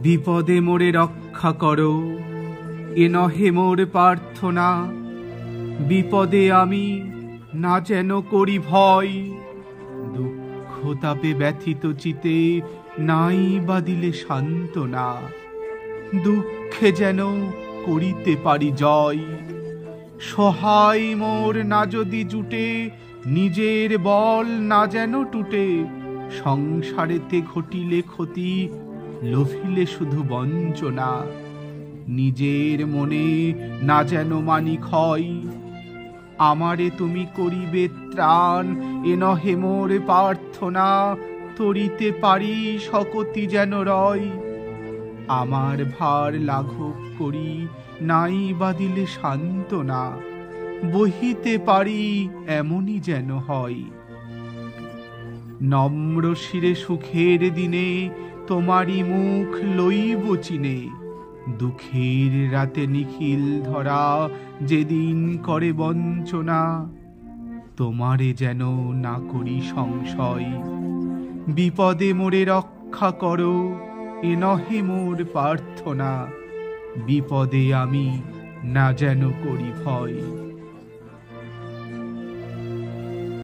বিপদে মোরে রক্ষা করো, এ নহে মোর প্রার্থনা। বিপদে আমি না যেন করি ভয়, দুঃখ তাপে ব্যথিত চিতে নাই বা দিলে সান্ত্বনা। দুঃখে যেন করিতে পারি জয়, সহায় মোর না যদি জুটে, নিজের বল না যেন টুটে। সংসারেতে ঘটিলে ক্ষতি, লোভিলে শুধু বঞ্চনা। নিজের মনে না যেন মানি ক্ষয়, আমারে তুমি করিবে ত্রাণ, এ নহে মোর প্রার্থনা। তরিতে পারি শকতি যেন রয়, আমার ভার লাঘব করি নাই বা দিলে সান্ত্বনা। বহিতে পারি এমনই যেন হয়, নম্র শিরে সুখের দিনে তোমারই মুখ লইব চিনে। দুঃখের রাতে নিখিল ধরা যেদিন করে বঞ্চনা, তোমারে যেন না করি সংশয়। বিপদে মোরে রক্ষা করো, এ নহে মোর প্রার্থনা। বিপদে আমি না যেন করি ভয়।